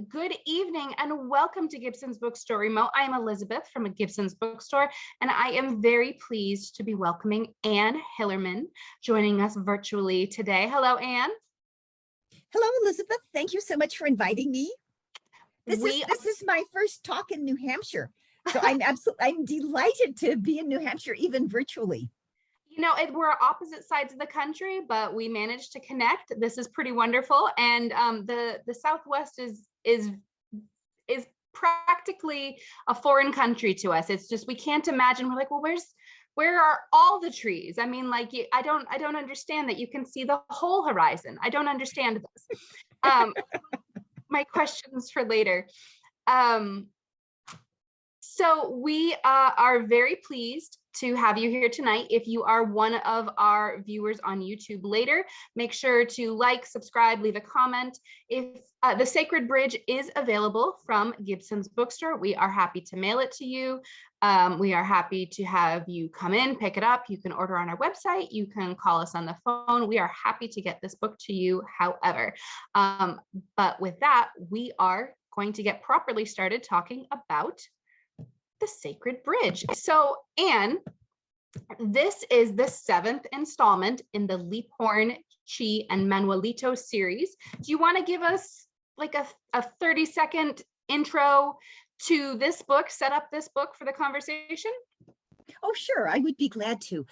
Good evening and welcome to Gibson's Bookstore Remote. I am Elizabeth from Gibson's Bookstore, and I am very pleased to be welcoming Anne Hillerman joining us virtually today. Hello, Anne. Hello, Elizabeth. Thank you so much for inviting me. This is my first talk in New Hampshire, so I'm delighted to be in New Hampshire, even virtually. You know, we're opposite sides of the country, but we managed to connect. This is pretty wonderful, and the Southwest is practically a foreign country to us. It's just we can't imagine. We're like, well, where are all the trees? I mean, like, I don't understand that you can see the whole horizon. I don't understand this. My questions for later. So we are very pleased to have you here tonight. If you are one of our viewers on YouTube later, make sure to like, subscribe, leave a comment. If The Sacred Bridge is available from Gibson's Bookstore, we are happy to mail it to you. We are happy to have you come in, pick it up. You can order on our website. You can call us on the phone. We are happy to get this book to you, however. But with that, we are going to get properly started talking about The Sacred Bridge. So, Anne, this is the 7th installment in the Leaphorn, Chee, and Manuelito series. Do you want to give us like a 30-second intro to this book, set up this book for the conversation? Oh, sure. I would be glad to.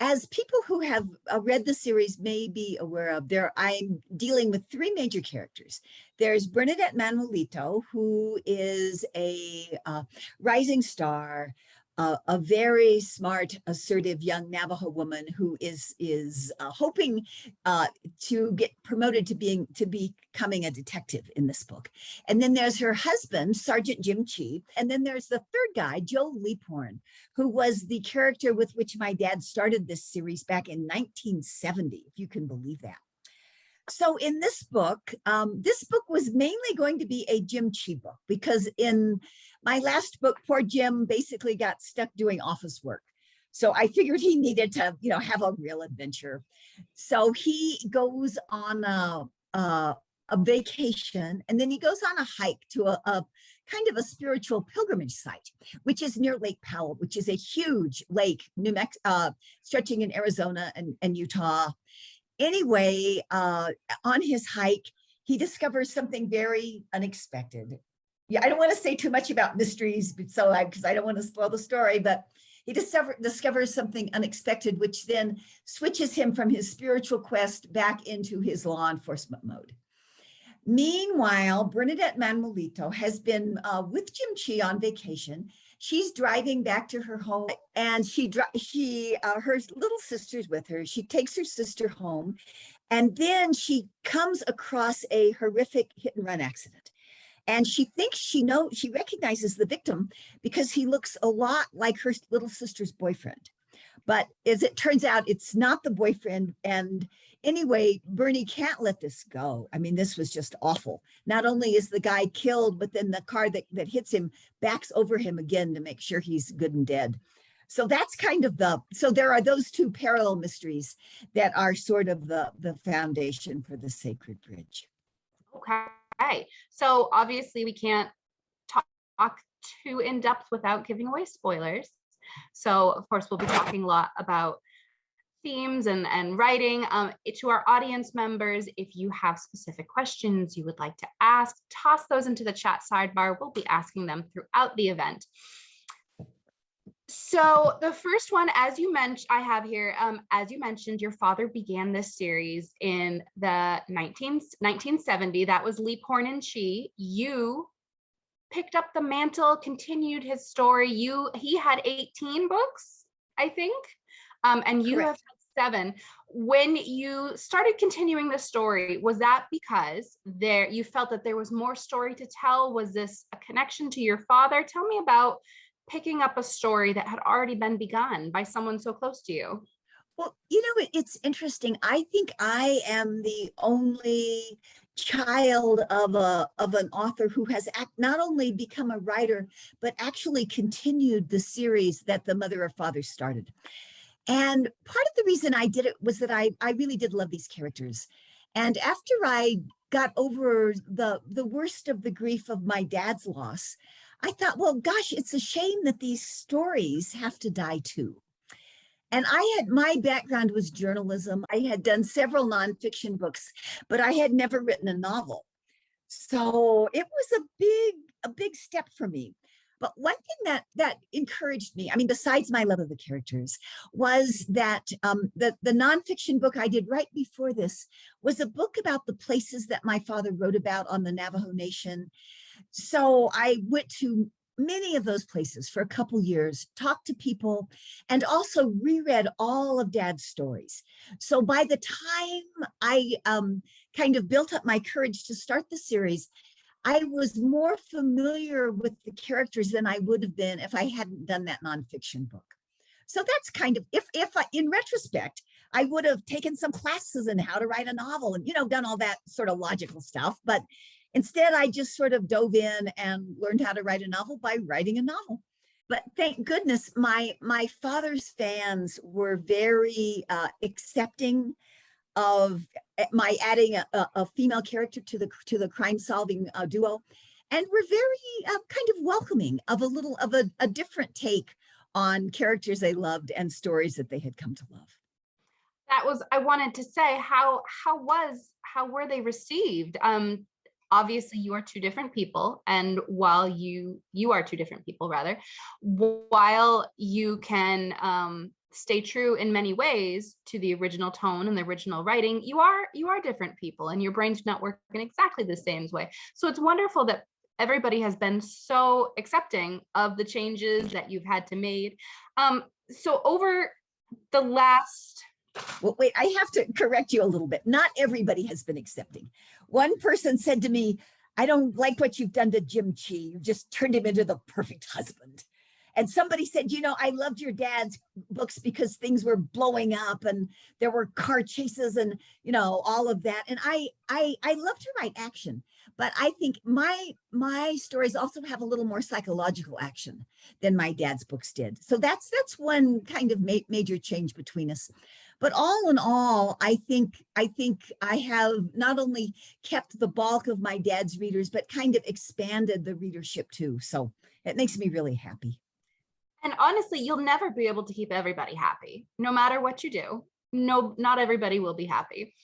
As people who have read the series may be aware of, I'm dealing with three major characters. There's Bernadette Manuelito, who is a rising star, a very smart, assertive young Navajo woman who is hoping to get promoted to becoming a detective in this book. And then there's her husband, Sergeant Jim Chee. And then there's the third guy, Joe Leaphorn, who was the character with which my dad started this series back in 1970, if you can believe that. So in this book was mainly going to be a Jim Chee book, because in my last book, poor Jim basically got stuck doing office work. So I figured he needed to, have a real adventure. So he goes on a vacation, and then he goes on a hike to a kind of a spiritual pilgrimage site, which is near Lake Powell, which is a huge lake, stretching in Arizona and Utah. Anyway, on his hike, he discovers something very unexpected. Yeah, I don't want to say too much about mysteries, because I don't want to spoil the story, but he discovers something unexpected, which then switches him from his spiritual quest back into his law enforcement mode. Meanwhile, Bernadette Manuelito has been with Jim Chee on vacation. She's driving back to her home, and her little sister's with her. She takes her sister home, and then she comes across a horrific hit and run accident. And she thinks she recognizes the victim because he looks a lot like her little sister's boyfriend. But as it turns out, it's not the boyfriend. And anyway, Bernie can't let this go. I mean, this was just awful. Not only is the guy killed, but then the car that hits him backs over him again to make sure he's good and dead. So that's kind of so there are those two parallel mysteries that are sort of the foundation for The Sacred Bridge. Okay. So obviously we can't talk too in depth without giving away spoilers. So of course we'll be talking a lot about themes and writing. To our audience members, if you have specific questions you would like to ask, toss those into the chat sidebar. We'll be asking them throughout the event. So the first one, as you mentioned, I have here, as you mentioned, your father began this series in the 1970. That was Leaphorn and Chee. You picked up the mantle, continued his story. He had 18 books, I think, and you Correct. have 7. When you started continuing the story, was that because you felt that there was more story to tell? Was this a connection to your father? Tell me about picking up a story that had already been begun by someone so close to you. Well, it's interesting. I think I am the only child of an author who has not only become a writer, but actually continued the series that the mother or father started. And part of the reason I did it was that I really did love these characters. And after I got over the worst of the grief of my dad's loss, I thought, well, gosh, it's a shame that these stories have to die too. And my background was journalism. I had done several nonfiction books, but I had never written a novel. So it was a big step for me. But one thing that encouraged me, I mean, besides my love of the characters, was that the nonfiction book I did right before this was a book about the places that my father wrote about on the Navajo Nation. So I went to many of those places for a couple years, talked to people, and also reread all of Dad's stories. So by the time I kind of built up my courage to start the series, I was more familiar with the characters than I would have been if I hadn't done that nonfiction book. So that's kind of, if I, in retrospect, I would have taken some classes in how to write a novel and, done all that sort of logical stuff. But instead, I just sort of dove in and learned how to write a novel by writing a novel. But thank goodness, my father's fans were very accepting of my adding a female character to the crime-solving duo, and were very kind of welcoming of a different take on characters they loved and stories that they had come to love. I wanted to say, how were they received? Obviously you are two different people, and while you are two different people rather, while you can stay true in many ways to the original tone and the original writing, you are different people, and your brain's not working exactly the same way. So it's wonderful that everybody has been so accepting of the changes that you've had to make. So over the last... Well, wait, I have to correct you a little bit. Not everybody has been accepting. One person said to me, I don't like what you've done to Jim Chee. You just turned him into the perfect husband. And somebody said, I loved your dad's books because things were blowing up and there were car chases and, all of that. And I love to write action, but I think my stories also have a little more psychological action than my dad's books did. So that's one kind of major change between us. But all in all, I think I have not only kept the bulk of my dad's readers, but kind of expanded the readership too. So it makes me really happy. And honestly, you'll never be able to keep everybody happy, no matter what you do. No, not everybody will be happy.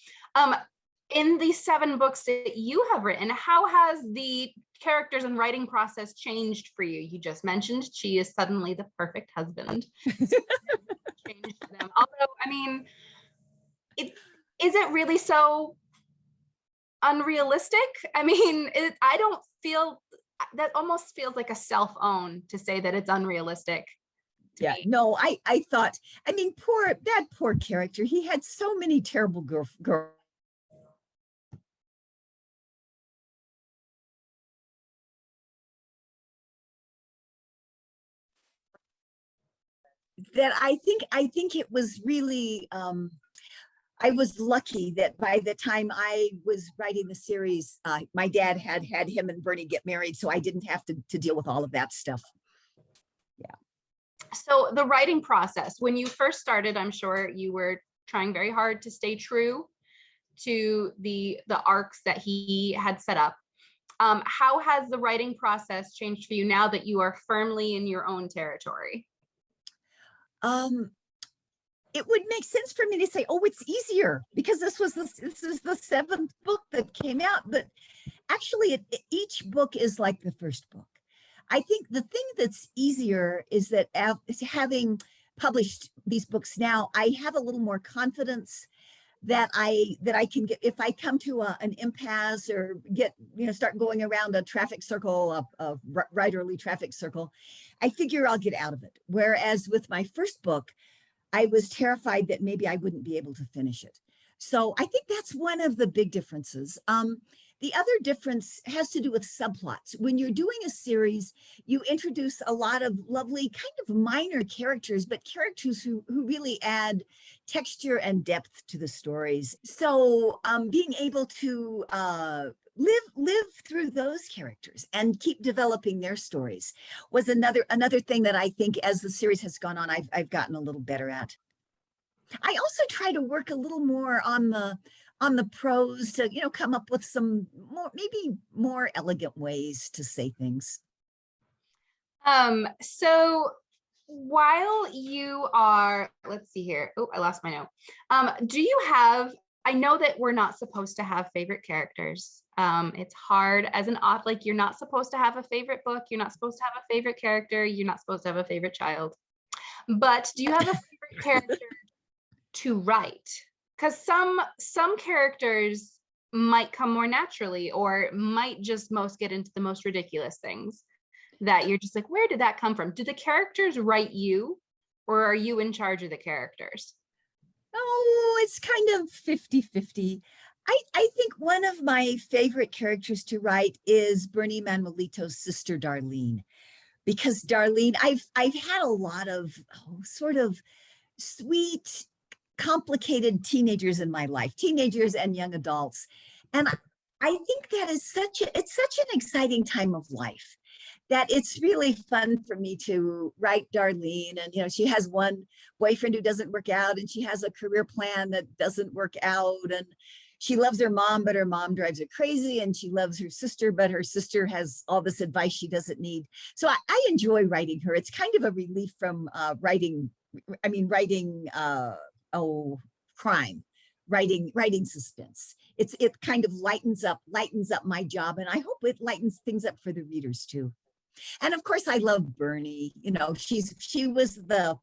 In the 7 books that you have written, how has the characters and writing process changed for you? You just mentioned Chee is suddenly the perfect husband. Changed them. Although, I mean, is it really so unrealistic? I mean, I don't feel... that almost feels like a self-own to say that it's unrealistic. Yeah, no, I thought, I mean, that poor character, he had so many terrible girls. That I think it was really, I was lucky that by the time I was writing the series, my dad had him and Bernie get married, so I didn't have to deal with all of that stuff. Yeah. So the writing process, when you first started, I'm sure you were trying very hard to stay true to the arcs that he had set up. How has the writing process changed for you now that you are firmly in your own territory? It would make sense for me to say, oh, it's easier because this is the 7th book that came out. But actually, each book is like the first book. I think the thing that's easier is that having published these books now, I have a little more confidence that I can get, if I come to an impasse or get, start going around a traffic circle, a writerly traffic circle, I figure I'll get out of it. Whereas with my first book, I was terrified that maybe I wouldn't be able to finish it. So I think that's one of the big differences. The other difference has to do with subplots. When you're doing a series, you introduce a lot of lovely kind of minor characters, but characters who really add texture and depth to the stories. So being able to live through those characters and keep developing their stories was another thing that I think as the series has gone on, I've gotten a little better at. I also try to work a little more on on the prose to, come up with some more, maybe more elegant ways to say things. So while you are, let's see here. Oh, I lost my note. Do you have, I know that we're not supposed to have favorite characters. It's hard as an author, like you're not supposed to have a favorite book. You're not supposed to have a favorite character. You're not supposed to have a favorite child. But do you have a favorite character to write? Because some characters might come more naturally or might just most get into the most ridiculous things that you're just like, where did that come from? Do the characters write you, or are you in charge of the characters? Oh, it's kind of 50-50. I think one of my favorite characters to write is Bernie Manuelito's sister, Darlene, because Darlene, I've had a lot of sort of sweet, complicated teenagers in my life, teenagers and young adults. And I think that is it's such an exciting time of life that it's really fun for me to write Darlene. And, she has one boyfriend who doesn't work out, and she has a career plan that doesn't work out. And she loves her mom, but her mom drives her crazy. And she loves her sister, but her sister has all this advice she doesn't need. So I enjoy writing her. It's kind of a relief from writing crime, writing suspense. It kind of lightens up my job, and I hope it lightens things up for the readers too. And of course, I love Bernie. She was the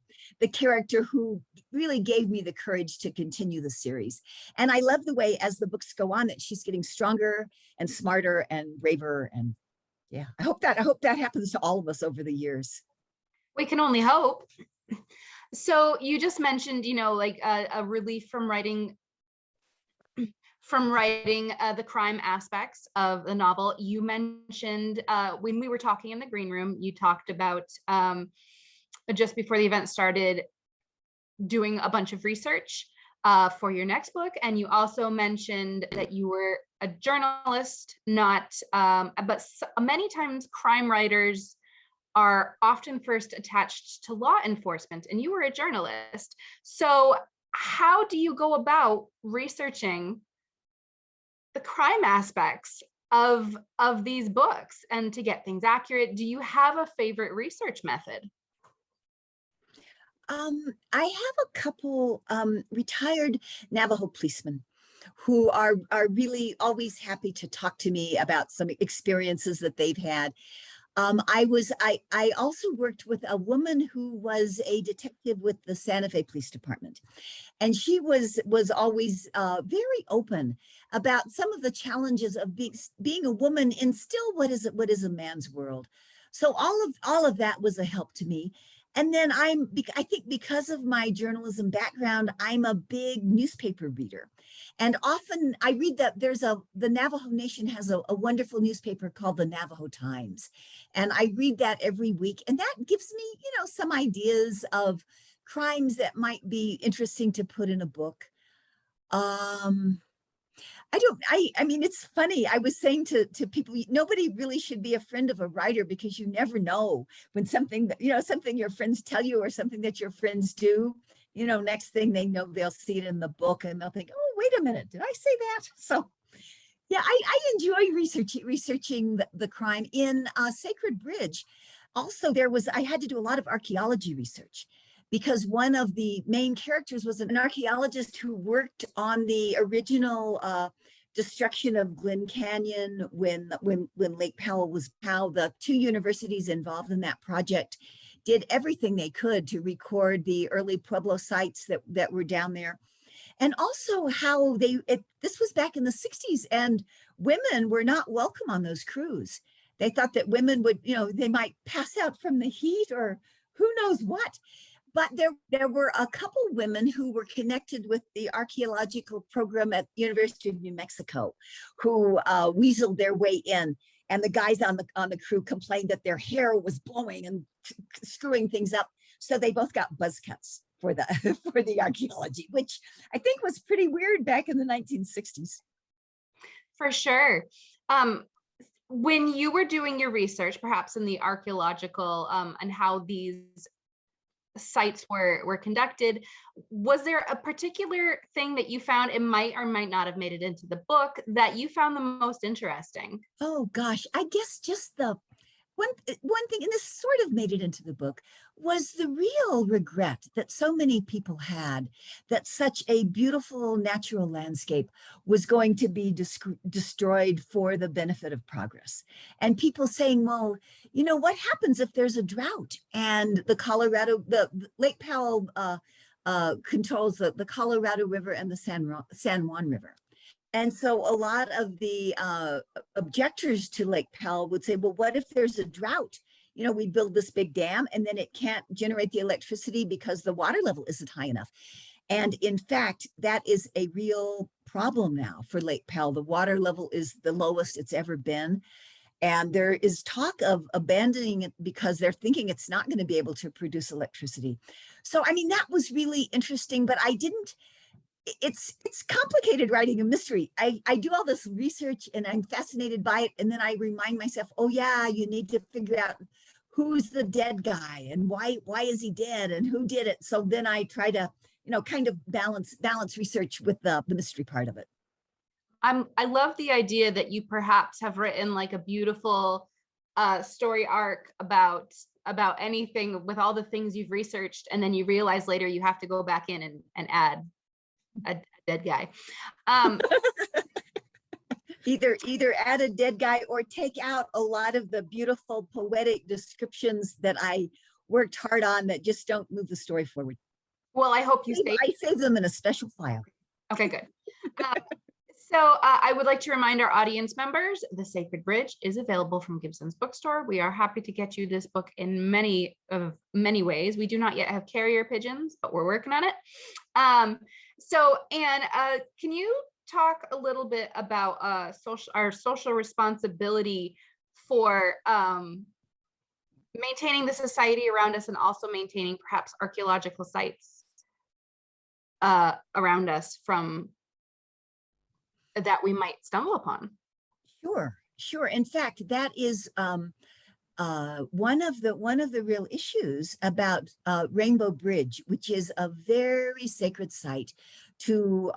character who really gave me the courage to continue the series. And I love the way, as the books go on, that she's getting stronger and smarter and braver. And yeah, I hope that happens to all of us over the years. We can only hope. So you just mentioned, like a relief from writing the crime aspects of the novel. You mentioned when we were talking in the green room, you talked about just before the event started doing a bunch of research for your next book. And you also mentioned that you were a journalist, but many times crime writers are often first attached to law enforcement, and you were a journalist. So how do you go about researching the crime aspects of these books and to get things accurate? Do you have a favorite research method? I have a couple retired Navajo policemen who are really always happy to talk to me about some experiences that they've had. I also worked with a woman who was a detective with the Santa Fe Police Department, and she was always very open about some of the challenges of being a woman in still what is a man's world. So all of that was a help to me. And then I think because of my journalism background, I'm a big newspaper reader. And often I read that the Navajo Nation has a wonderful newspaper called the Navajo Times. And I read that every week. And that gives me, some ideas of crimes that might be interesting to put in a book. I mean, it's funny. I was saying to people, nobody really should be a friend of a writer, because you never know when something your friends tell you or something that your friends do, next thing they know, they'll see it in the book and they'll think, oh, wait a minute, did I say that? So yeah, I enjoy researching the crime in Sacred Bridge. Also, I had to do a lot of archaeology research, because one of the main characters was an archaeologist who worked on the original destruction of Glen Canyon when Lake Powell was how the two universities involved in that project did everything they could to record the early Pueblo sites that were down there. And also how this was back in the 60s, and women were not welcome on those crews. They thought that women would, they might pass out from the heat or who knows what. But there were a couple women who were connected with the archaeological program at the University of New Mexico who weaseled their way in. And the guys on the crew complained that their hair was blowing and screwing things up. So they both got buzz cuts for the archaeology, which I think was pretty weird back in the 1960s. For sure. When you were doing your research, perhaps in the archaeological and how these sites were conducted. Was there a particular thing that you found, it might or might not have made it into the book, that you found the most interesting? Oh gosh, I guess just the one thing, and this sort of made it into the book, was the real regret that so many people had that such a beautiful natural landscape was going to be destroyed for the benefit of progress. And people saying, well, you know, what happens if there's a drought and the Lake Powell controls the Colorado River and the San Juan River. And so a lot of the objectors to Lake Powell would say, well, what if there's a drought? You know, we build this big dam and then it can't generate the electricity because the water level isn't high enough. And in fact, that is a real problem now for Lake Powell. The water level is the lowest it's ever been. And there is talk of abandoning it because they're thinking it's not going to be able to produce electricity. So, I mean, that was really interesting, but it's complicated writing a mystery. I do all this research and I'm fascinated by it. And then I remind myself, oh yeah, you need to figure out who's the dead guy and why is he dead and who did it. So then I try to, you know, kind of balance research with the mystery part of it. I love the idea that you perhaps have written like a beautiful story arc about anything with all the things you've researched, and then you realize later you have to go back in and add a dead guy. Either add a dead guy or take out a lot of the beautiful poetic descriptions that I worked hard on that just don't move the story forward. Well, I hope you I save them in a special file. Okay, good. So I would like to remind our audience members, The Sacred Bridge is available from Gibson's Bookstore. We are happy to get you this book in many ways. We do not yet have carrier pigeons, but we're working on it. So Anne, can you talk a little bit about our social responsibility for maintaining the society around us and also maintaining perhaps archaeological sites around us from that we might stumble upon? Sure. In fact, that is one of the real issues about Rainbow Bridge, which is a very sacred site to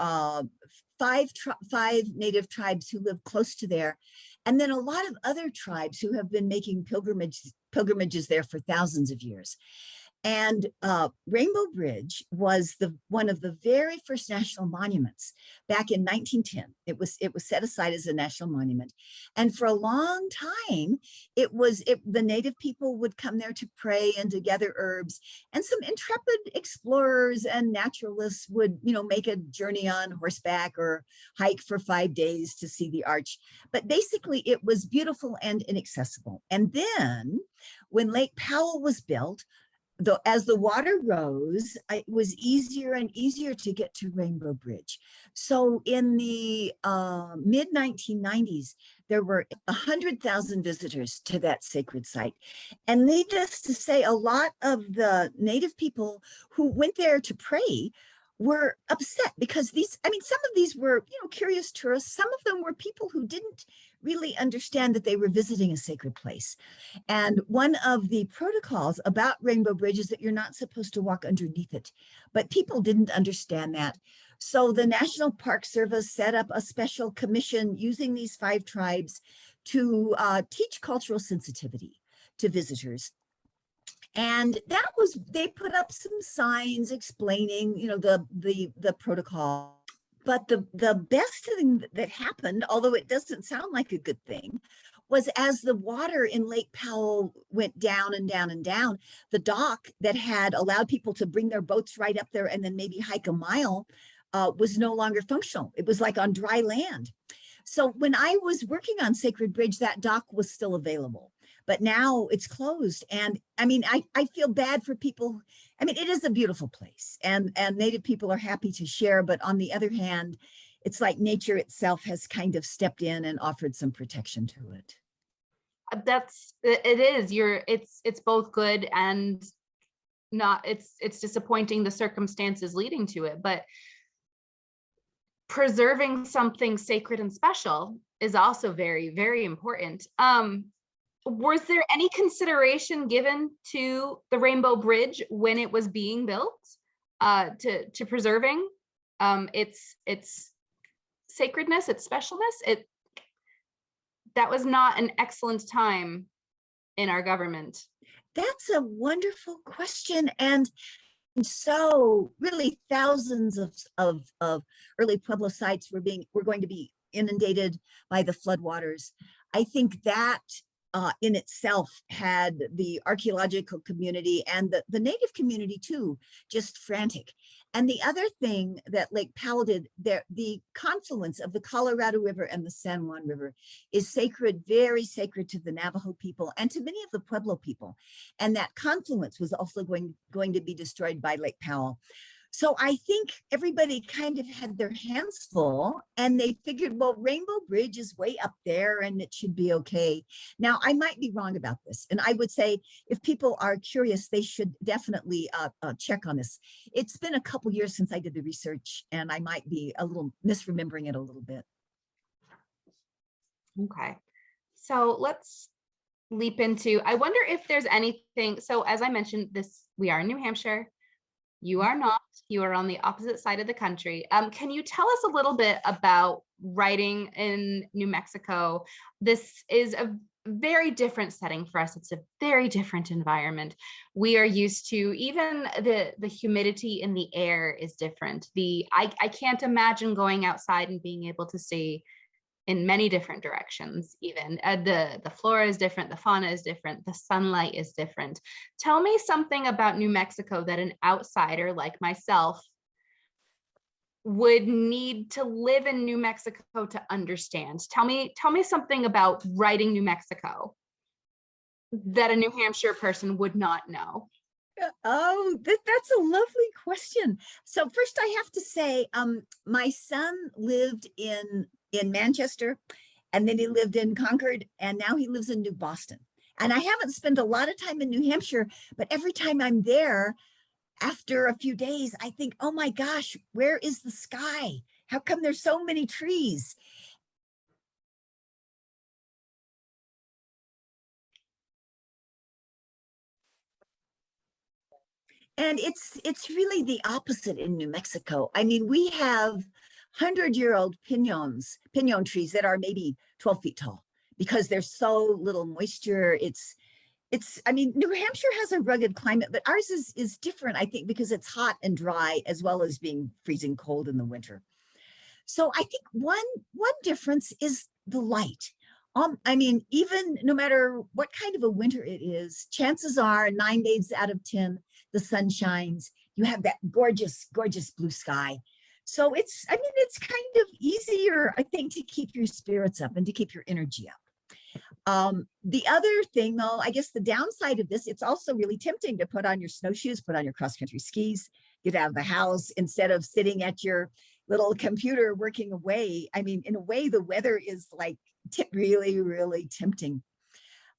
five native tribes who live close to there, and then a lot of other tribes who have been making pilgrimages there for thousands of years. And Rainbow Bridge was one of the very first national monuments back in 1910. It was set aside as a national monument, and for a long time, the native people would come there to pray and to gather herbs, and some intrepid explorers and naturalists would, you know, make a journey on horseback or hike for 5 days to see the arch. But basically, it was beautiful and inaccessible. And then, when Lake Powell was built, as the water rose, it was easier and easier to get to Rainbow Bridge. So in the mid 1990s, there were 100,000 visitors to that sacred site. And needless to say, a lot of the native people who went there to pray were upset because some of these were, you know, curious tourists. Some of them were people who didn't really understand that they were visiting a sacred place. And one of the protocols about Rainbow Bridge is that you're not supposed to walk underneath it, but people didn't understand that. So the National Park Service set up a special commission using these 5 tribes to teach cultural sensitivity to visitors. And they put up some signs explaining, you know, the protocol. But the best thing that happened, although it doesn't sound like a good thing, was as the water in Lake Powell went down and down and down, the dock that had allowed people to bring their boats right up there and then maybe hike a mile was no longer functional. It was like on dry land. So when I was working on Sacred Bridge, that dock was still available, but now it's closed. And I mean, I feel bad for people. I mean, it is a beautiful place and native people are happy to share, but on the other hand, it's like nature itself has kind of stepped in and offered some protection to it. It's both good and not, it's disappointing the circumstances leading to it, but preserving something sacred and special is also very, very important. Was there any consideration given to the Rainbow Bridge when it was being built, to preserving its sacredness, its specialness? That was not an excellent time in our government. That's a wonderful question. And so really thousands of early Pueblo sites were going to be inundated by the floodwaters. I think that in itself had the archaeological community and the native community too, just frantic. And the other thing that Lake Powell did, the confluence of the Colorado River and the San Juan River is sacred, very sacred to the Navajo people and to many of the Pueblo people. And that confluence was also going to be destroyed by Lake Powell. So I think everybody kind of had their hands full and they figured, well, Rainbow Bridge is way up there and it should be okay. Now, I might be wrong about this. And I would say if people are curious, they should definitely check on this. It's been a couple years since I did the research and I might be a little misremembering it a little bit. Okay. So let's leap into, I wonder if there's anything, so as I mentioned, we are in New Hampshire. You are not. You are on the opposite side of the country. Can you tell us a little bit about writing in New Mexico? This is a very different setting for us. It's a very different environment. We are used to, even the humidity in the air is different. I can't imagine going outside and being able to see in many different directions. Even the flora is different, the fauna is different, the sunlight is different. Tell me something about New Mexico that an outsider like myself would need to live in New Mexico to understand. Tell me something about writing New Mexico that a New Hampshire person would not know. Oh, that's a lovely question. So first I have to say, my son lived in Manchester, and then he lived in Concord, and now he lives in New Boston. And I haven't spent a lot of time in New Hampshire, but every time I'm there, after a few days, I think, oh my gosh, where is the sky? How come there's so many trees? And it's really the opposite in New Mexico. I mean, we have 100-year-old pinon trees that are maybe 12 feet tall because there's so little moisture. I mean, New Hampshire has a rugged climate, but ours is different, I think, because it's hot and dry as well as being freezing cold in the winter. So I think one difference is the light. I mean, even no matter what kind of a winter it is, chances are 9 days out of 10, the sun shines. You have that gorgeous, gorgeous blue sky. So it's kind of easier, I think, to keep your spirits up and to keep your energy up. The other thing, though, I guess the downside of this, it's also really tempting to put on your snowshoes, put on your cross-country skis, get out of the house instead of sitting at your little computer working away. I mean, in a way, the weather is like really, really tempting.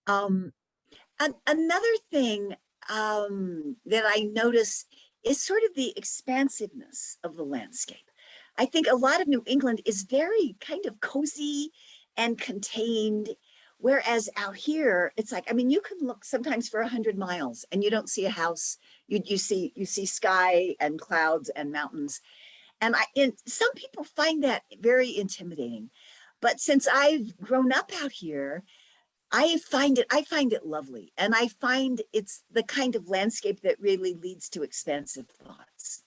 Another thing that I notice is sort of the expansiveness of the landscape. I think a lot of New England is very kind of cozy and contained, whereas out here, it's like, I mean, you can look sometimes for 100 miles and you don't see a house. You see sky and clouds and mountains. And some people find that very intimidating. But since I've grown up out here, I find it lovely. And I find it's the kind of landscape that really leads to expansive thoughts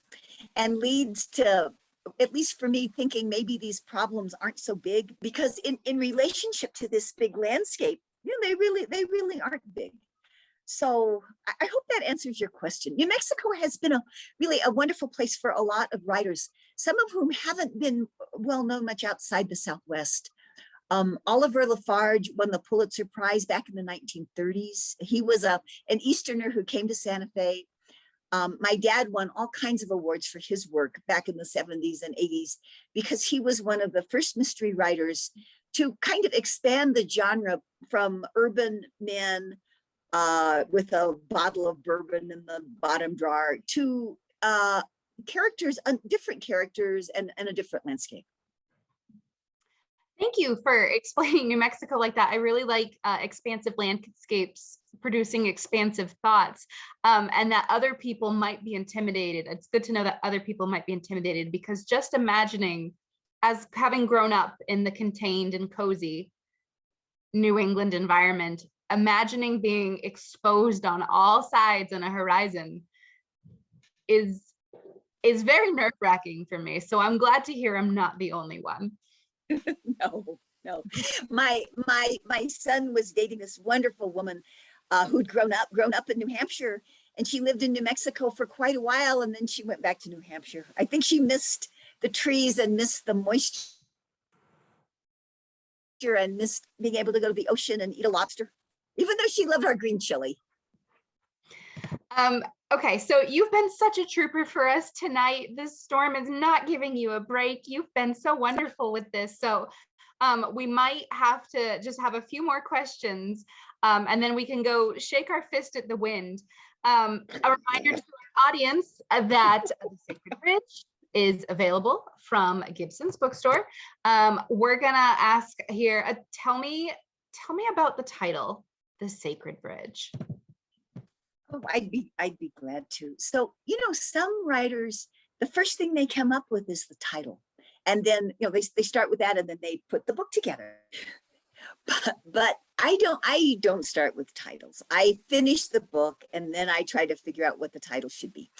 and leads to, at least for me, thinking maybe these problems aren't so big, because in relationship to this big landscape, you know, they really aren't big. So I hope that answers your question. New Mexico has been really a wonderful place for a lot of writers, some of whom haven't been well known much outside the Southwest. Oliver Lafarge won the Pulitzer Prize back in the 1930s. He was an Easterner who came to Santa Fe. My dad won all kinds of awards for his work back in the 70s and 80s because he was one of the first mystery writers to kind of expand the genre from urban men with a bottle of bourbon in the bottom drawer to different characters and a different landscape. Thank you for explaining New Mexico like that. I really like expansive landscapes producing expansive thoughts, and that other people might be intimidated. It's good to know that other people might be intimidated, because just imagining, as having grown up in the contained and cozy New England environment, imagining being exposed on all sides on a horizon is very nerve-wracking for me. So I'm glad to hear I'm not the only one. No. My son was dating this wonderful woman who'd grown up in New Hampshire, and she lived in New Mexico for quite a while, and then she went back to New Hampshire. I think she missed the trees and missed the moisture and missed being able to go to the ocean and eat a lobster, even though she loved our green chili. Okay, so you've been such a trooper for us tonight. This storm is not giving you a break. You've been so wonderful with this. So we might have to just have a few more questions, and then we can go shake our fist at the wind. A reminder to our audience that The Sacred Bridge is available from Gibson's Bookstore. We're gonna ask here, tell me about the title, The Sacred Bridge. Oh, I'd be glad to. So, some writers, the first thing they come up with is the title. And then, they start with that and then they put the book together. But I don't start with titles. I finish the book and then I try to figure out what the title should be.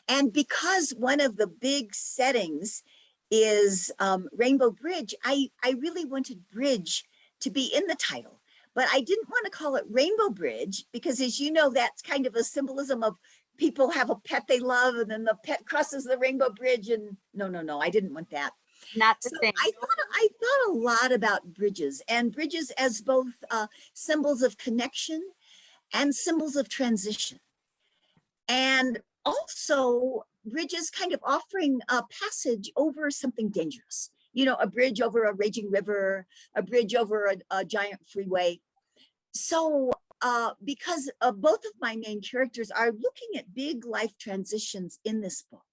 And because one of the big settings is Rainbow Bridge, I really wanted bridge to be in the title. But I didn't want to call it Rainbow Bridge because, as you know, that's kind of a symbolism of people have a pet they love and then the pet crosses the rainbow bridge. And no, I didn't want that. Not the same. I thought a lot about bridges, and bridges as both symbols of connection and symbols of transition. And also bridges kind of offering a passage over something dangerous. A bridge over a raging river, a bridge over a giant freeway. So because both of my main characters are looking at big life transitions in this book,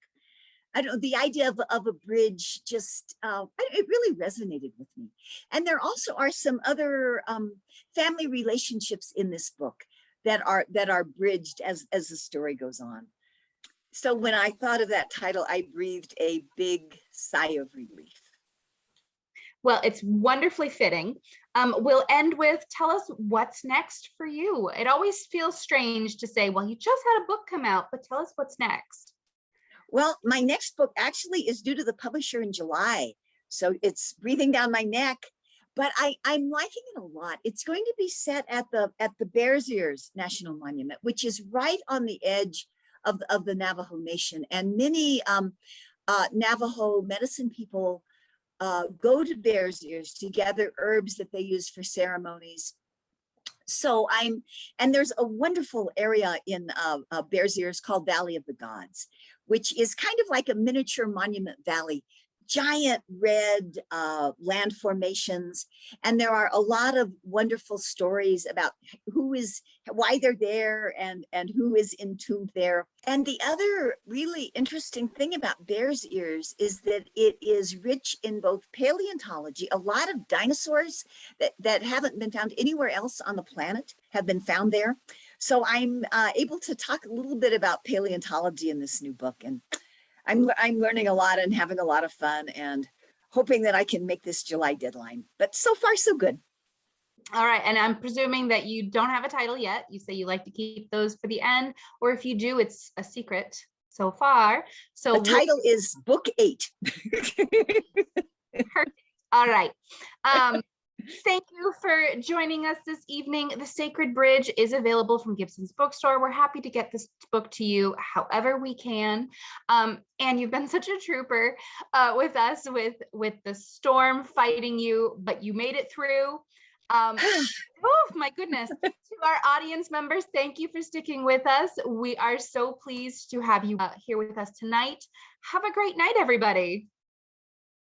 I don't know, the idea of a bridge just, it really resonated with me. And there also are some other family relationships in this book that are bridged as the story goes on. So when I thought of that title, I breathed a big sigh of relief. Well, it's wonderfully fitting. We'll end with, tell us what's next for you. It always feels strange to say, well, you just had a book come out, but tell us what's next. Well, my next book actually is due to the publisher in July. So it's breathing down my neck, but I'm liking it a lot. It's going to be set at the Bears Ears National Monument, which is right on the edge of the Navajo Nation. And many Navajo medicine people go to Bears Ears to gather herbs that they use for ceremonies. So and there's a wonderful area in Bears Ears called Valley of the Gods, which is kind of like a miniature monument valley, giant red land formations. And there are a lot of wonderful stories about why they're there and who is entombed there. And the other really interesting thing about Bears Ears is that it is rich in both paleontology. A lot of dinosaurs that haven't been found anywhere else on the planet have been found there. So I'm able to talk a little bit about paleontology in this new book. And I'm learning a lot and having a lot of fun and hoping that I can make this July deadline. But so far, so good. All right. And I'm presuming that you don't have a title yet. You say you like to keep those for the end, or if you do, it's a secret so far. So the title is Book 8. Perfect. All right. Thank you for joining us this evening. The Sacred Bridge is available from Gibson's Bookstore. We're happy to get this book to you however we can. And you've been such a trooper with us with the storm fighting you, but you made it through. Oh my goodness. To our audience members, thank you for sticking with us. We are so pleased to have you here with us tonight. Have a great night, everybody.